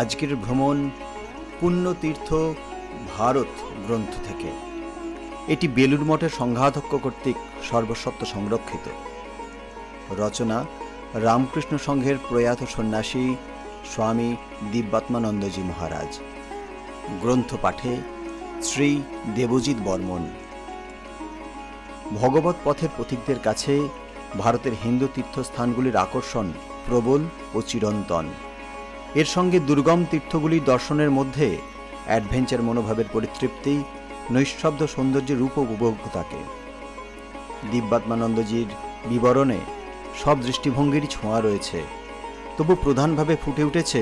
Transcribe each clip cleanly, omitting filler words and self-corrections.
আজকের ভ্রমণ পুণ্যতীর্থ ভারত গ্রন্থ থেকে। এটি বেলুড় মঠের সংঘাধ্যক্ষ কর্তৃক সর্বস্বত্ব সংরক্ষিত। রচনা রামকৃষ্ণ সংঘের প্রয়াত সন্ন্যাসী স্বামী দিব্যাত্মানন্দজি মহারাজ। গ্রন্থ পাঠে শ্রী দেবজিৎ বর্মন। ভগবত পথের পথিকদের কাছে ভারতের হিন্দু তীর্থস্থানগুলির আকর্ষণ প্রবল ও চিরন্তন। এর সঙ্গে দুর্গম তীর্থগুলির দর্শনের মধ্যে অ্যাডভেঞ্চার মনোভাবের পরিতৃপ্তি, নৈঃশব্দ সৌন্দর্যের রূপ উপভোগ থাকে। দিব্যাত্মানন্দজির বিবরণে সব দৃষ্টিভঙ্গিরই ছোঁয়া রয়েছে, তবু প্রধানভাবে ফুটে উঠেছে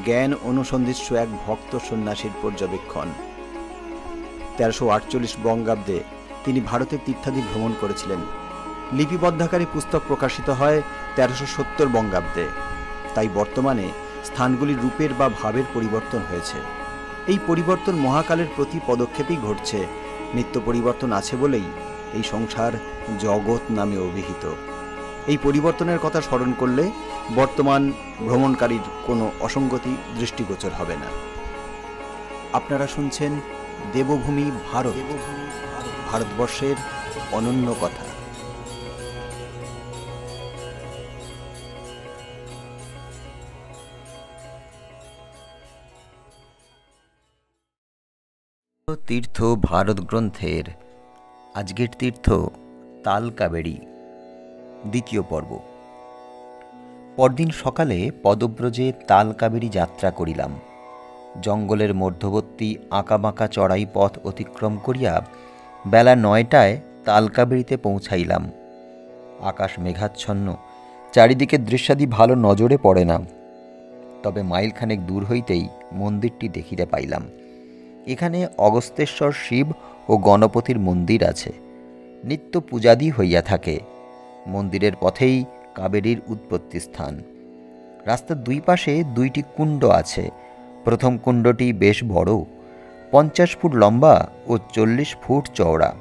জ্ঞান অনুসন্ধিৎসু এক ভক্ত সন্ন্যাসীর পর্যবেক্ষণ। 1348 বঙ্গাব্দে তিনি ভারতের তীর্থাদি ভ্রমণ করেছিলেন। লিপিবদ্ধাকারী পুস্তক প্রকাশিত হয় 1370 বঙ্গাব্দে। তাই বর্তমানে স্থানগুলির রূপের বা ভাবের পরিবর্তন হয়েছে। এই পরিবর্তন মহাকালের প্রতি পদক্ষেপেই ঘটছে। নিত্য পরিবর্তন আছে বলেই এই সংসার জগৎ নামে অভিহিত। এই পরিবর্তনের কথা স্মরণ করলে বর্তমান ভ্রমণকারীর কোনো অসঙ্গতি দৃষ্টিগোচর হবে না। আপনারা শুনছেন দেবভূমি ভারত, ভারতবর্ষের অনন্য কথা। তীর্থ ভারত গ্রন্থের আজকের তীর্থ তালকাবেরী, দ্বিতীয় পর্ব। পরদিন সকালে পদব্রজে তালকাবেরী যাত্রা করিলাম। জঙ্গলের মধ্যবর্তী আঁকাবাঁকা চড়াই পথ অতিক্রম করিয়া বেলা 9টায় তালকাবেরীতে পৌঁছাইলাম। আকাশ মেঘাচ্ছন্ন, চারিদিকে দৃশ্যাদি ভালো নজরে পড়ে না। তবে মাইলখানেক দূর হইতেই মন্দিরটি দেখিতে পাইলাম। এখানে অগস্তেশ্বর শিব ও গণপতির মন্দির আছে। নিত্য পূজাদি হইয়া থাকে। মন্দিরের পথেই কাবেরীর উৎপত্তি স্থান। রাস্তার দুই পাশে 2টি কুণ্ড আছে। প্রথম কুণ্ডটি বেশ বড়, 50 ফুট লম্বা ও 40 ফুট চওড়া।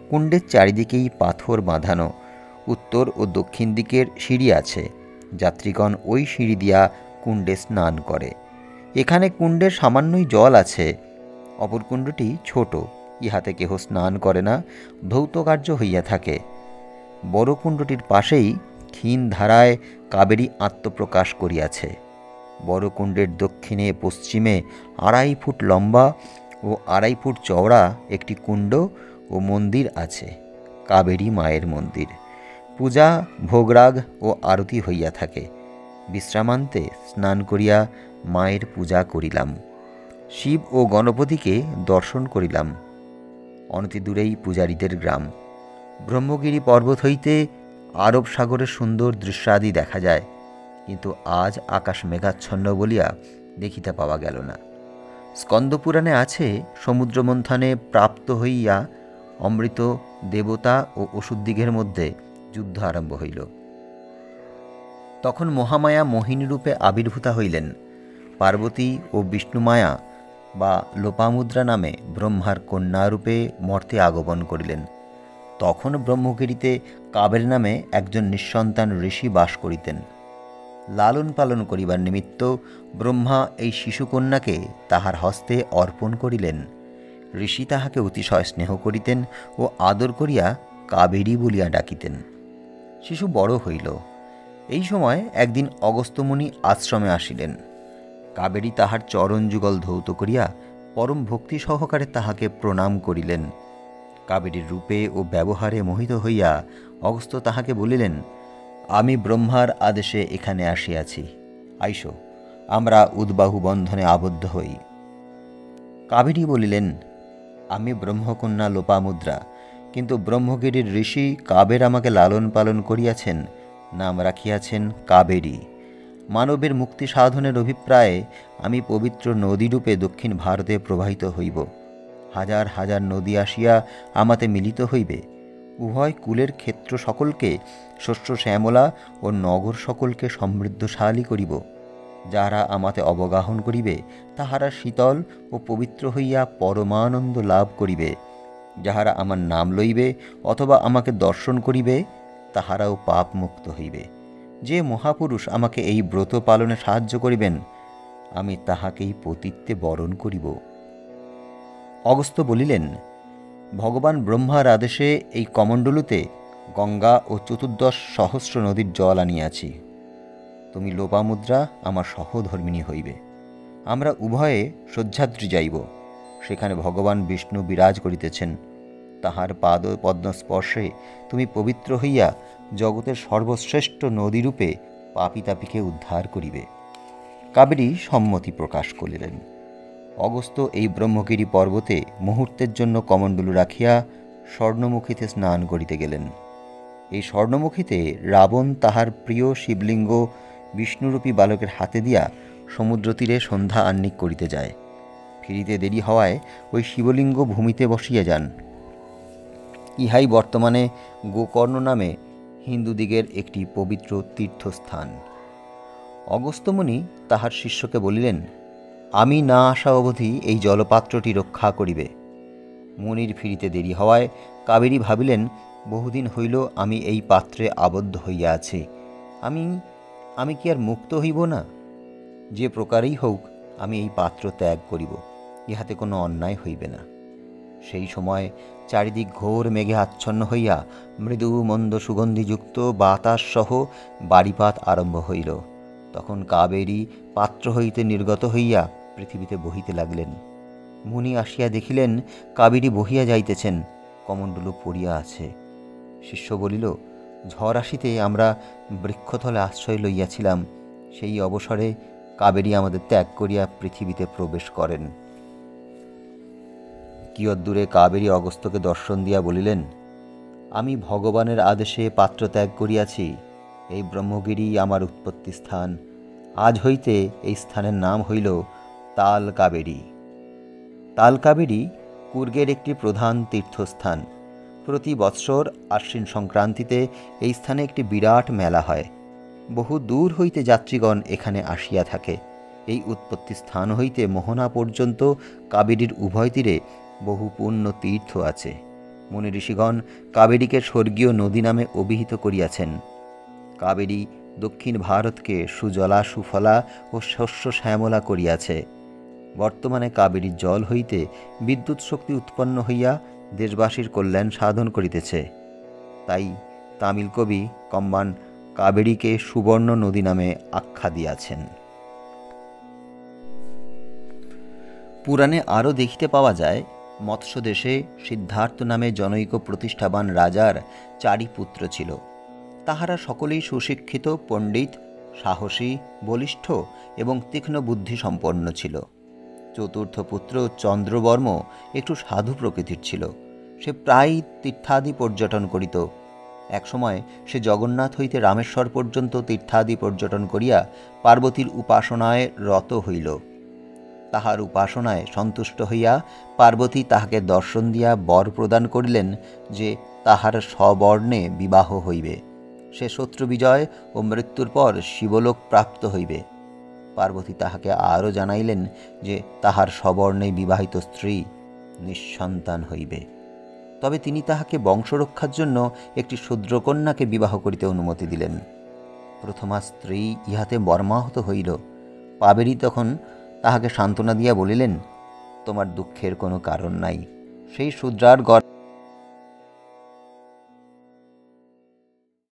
কুণ্ডের চারিদিকেই পাথর বাঁধানো। উত্তর ও দক্ষিণ দিকের সিঁড়ি আছে। যাত্রীগণ ওই সিঁড়ি দিয়া কুণ্ডে স্নান করে। এখানে কুণ্ডের সামান্যই জল আছে। অপর কুণ্ডটি ছোট, ইহাতে কেহ স্নান করে না, ধৌতকার্য হইয়া থাকে। বড় কুণ্ডটির পাশেই ক্ষীণ ধারায় কাবেরী আত্মপ্রকাশ করিয়াছে। বড় কুণ্ডের দক্ষিণে পশ্চিমে 2.5 ফুট লম্বা ও 2.5 ফুট চওড়া একটি কুণ্ড ও মন্দির আছে, কাবেরী মায়ের মন্দির। পূজা, ভোগরাগ ও আরতি হইয়া থাকে। বিশ্রামান্তে স্নান করিয়া মায়ের পূজা করিলাম। শিব ও গণপতিকে দর্শন করিলাম। অনতি দূরেই পূজারীদের গ্রাম। ব্রহ্মগিরি পর্বত হইতে আরব সাগরের সুন্দর দৃশ্যাদি দেখা যায়, কিন্তু আজ আকাশ মেঘাচ্ছন্ন বলিয়া দেখিতে পাওয়া গেল না। স্কন্দপুরাণে আছে, সমুদ্র মন্থনে প্রাপ্ত হইয়া অমৃত দেবতা ও অসুরদিগের মধ্যে যুদ্ধ আরম্ভ হইল। তখন মহামায়া মোহিনীরূপে আবির্ভূতা হইলেন। পার্বতী ও বিষ্ণুমায়া বা লোপামুদ্রা নামে ব্রহ্মার কন্যারূপে মর্তে আগমন করিলেন। তখন ব্রহ্মগিরিতে কাবেরী নামে একজন নিঃসন্তান ঋষি বাস করিতেন। লালন পালন করিবার নিমিত্ত ব্রহ্মা এই শিশুকন্যাকে তাহার হস্তে অর্পণ করিলেন। ঋষি তাহাকে অতিশয় স্নেহ করিতেন ও আদর করিয়া কাবেরী বলিয়া ডাকিতেন। শিশু বড় হইল। এই সময় একদিন অগস্ত্যমুনি আশ্রমে আসিলেন। কাবেরী তাহার চরণ যুগল ধৌত করিয়া পরম ভক্তি সহকারে তাহাকে প্রণাম করিলেন। কাবেরীর রূপে ও ব্যবহারে মোহিত হইয়া অগস্ত্য তাহাকে বলিলেন, আমি ব্রহ্মার আদেশে এখানে আসিয়াছি, আইসো, আমরা উদ্বাহু বন্ধনে আবদ্ধ হই। কাবেরী বলিলেন, আমি ব্রহ্মকন্যা লোপামুদ্রা, কিন্তু ব্রহ্মগিরির ঋষি কাবের আমাকে লালন পালন করিয়াছেন, নাম রাখিয়াছেন কাবেরী। মানবের মুক্তি সাধনের অভিপ্রায়ে আমি পবিত্র নদীরূপে দক্ষিণ ভারতে প্রবাহিত হইব। হাজার হাজার নদী আসিয়া আমাতে মিলিত হইবে। উভয় কুলের ক্ষেত্র সকলকে শস্য শ্যামলা ও নগর সকলকে সমৃদ্ধশালী করিব। যাহারা আমাতে অবগাহন করিবে তাহারা শীতল ও পবিত্র হইয়া পরমানন্দ লাভ করিবে। যাহারা আমার নাম লইবে অথবা আমাকে দর্শন করিবে তাহারাও পাপ মুক্ত হইবে। যে মহাপুরুষ আমাকে এই ব্রত পালনে সাহায্য করিবেন আমি তাহাকেই পতিত্বে বরণ করিব। অগস্ত্য বলিলেন, ভগবান ব্রহ্মার আদেশে এই কমণ্ডলুতে গঙ্গা ও ১৪ সহস্র নদীর জল আনিয়াছি। তুমি লোপামুদ্রা আমার সহধর্মিণী হইবে। আমরা উভয়ে সহ্যাদ্রি যাইব। সেখানে ভগবান বিষ্ণু বিরাজ করিতেছেন। তাহার পাদ পদ্ম স্পর্শে তুমি পবিত্র হইয়া জগতের সর্বশ্রেষ্ঠ নদীরূপে পাপী তাপীকে উদ্ধার করিবে। কাবেরী সম্মতি প্রকাশ করিলেন। অগস্ত্য এই ব্রহ্মগিরি পর্বতে মুহূর্তের জন্য কমণ্ডলু রাখিয়া স্বর্ণমুখীতে স্নান করিতে গেলেন। এই স্বর্ণমুখীতে রাবণ তাহার প্রিয় শিবলিঙ্গ বিষ্ণুরূপী বালকের হাতে দিয়া সমুদ্র তীরে সন্ধ্যা আহ্নিক করিতে যায়। ফিরিতে দেরি হওয়ায় ওই শিবলিঙ্গ ভূমিতে বসিয়া যান। ইহাই বর্তমানে গোকর্ণ নামে হিন্দুদিগের একটি পবিত্র তীর্থস্থান। অগস্ত্যমুনি তাহার শিষ্যকে বলিলেন, আমি না আসা অবধি এই জলপাত্রটি রক্ষা করিবে। মুনির ফিরিতে দেরি হওয়ায় কাবেরী ভাবিলেন, বহুদিন হইল আমি এই পাত্রে আবদ্ধ হইয়া আছি, আমি কি আর মুক্ত হইব না? যে প্রকারেই হোক আমি এই পাত্র ত্যাগ করিব, ইহাতে কোনো অন্যায় হইবে না। সেই সময় চারিদিক ঘোর মেঘে আচ্ছন্ন হইয়া মৃদু মন্দ সুগন্ধিযুক্ত বাতাসসহ বাড়িপাত আরম্ভ হইল। তখন কাবেরী পাত্র হইতে নির্গত হইয়া পৃথিবীতে বহিতে লাগলেন। মুনি আসিয়া দেখিলেন কাবেরী বহিয়া যাইতেছেন, কমণ্ডলু পড়িয়া আছে। শিষ্য বলিল, ঝড় আসিতে আমরা বৃক্ষতলে আশ্রয় লইয়াছিলাম, সেই অবসরে কাবেরী আমাদের ত্যাগ করিয়া পৃথিবীতে প্রবেশ করেন। কিয়দ্দূরে কাবেরী অগস্ত্যকে দর্শন দিয়া বলিলেন, আমি ভগবানের আদেশে পাত্র ত্যাগ করিয়াছি। এই ব্রহ্মগিরি আমার উৎপত্তি স্থান। আজ হইতে এই স্থানের নাম হইল তাল কাবেরী। তাল কাবেরী কুর্গের একটি প্রধান তীর্থস্থান। প্রতি বৎসর আশ্বিন সংক্রান্তিতে এই স্থানে একটি বিরাট মেলা হয়। বহু দূর হইতে যাত্রীগণ এখানে আসিয়া থাকে। এই উৎপত্তি স্থান হইতে মোহনা পর্যন্ত কাবেরীর উভয় তীরে বহু পুণ্য তীর্থ আছে। মুনি ঋষিগণ কাবেরীকে স্বর্গীয় নদী নামে অভিহিত করিয়াছেন। কাবেরী দক্ষিণ ভারতকে সুজলা সুফলা ও শস্য শ্যামলা করিয়াছে। বর্তমানে কাবেরীর জল হইতে বিদ্যুৎ শক্তি উৎপন্ন হইয়া দেশবাসীর কল্যাণ সাধন করিতেছে। তাই তামিল কবি কম্বান কাবেরীকে সুবর্ণ নদী নামে আখ্যা দিয়াছেন। পুরাণে আরও দেখিতে পাওয়া যায়, মৎস্য দেশে সিদ্ধার্থ নামে জনৈক প্রতিষ্ঠাবান রাজার 4 পুত্র ছিল। তাহারা সকলেই সুশিক্ষিত, পণ্ডিত, সাহসী, বলিষ্ঠ এবং তীক্ষ্ণ বুদ্ধি সম্পন্ন ছিল। চতুর্থ পুত্র চন্দ্রবর্ম একটু সাধু প্রকৃতির ছিল। সে প্রায় তীর্থাদি পর্যটন করিত। একসময় সে জগন্নাথ হইতে রামেশ্বর পর্যন্ত তীর্থাদি পর্যটন করিয়া পার্বতীর উপাসনায় রত হইল। তাহার উপাসনায় সন্তুষ্ট হইয়া পার্বতী তাহাকে দর্শন দিয়া বর প্রদান করিলেন যে তাহার স্ববর্ণে বিবাহ হইবে। সে শত্রু বিজয় ও মৃত্যুর পর শিবলোক প্রাপ্ত হইবে। পার্বতী তাহাকে আরও জানাইলেন যে তাহার স্ববর্ণে বিবাহিত স্ত্রী নিঃসন্তান হইবে। তবে তিনি তাহাকে বংশরক্ষার জন্য একটি শূদ্রকন্যাকে বিবাহ করিতে অনুমতি দিলেন। প্রথমা স্ত্রী ইহাতে মর্মাহত হইল। কাবেরী তখন তাহাকে সান্ত্বনা দিয়া বলিলেন, তোমার দুঃখের কোনো কারণ নাই। সেই শূদ্রার গর্ভে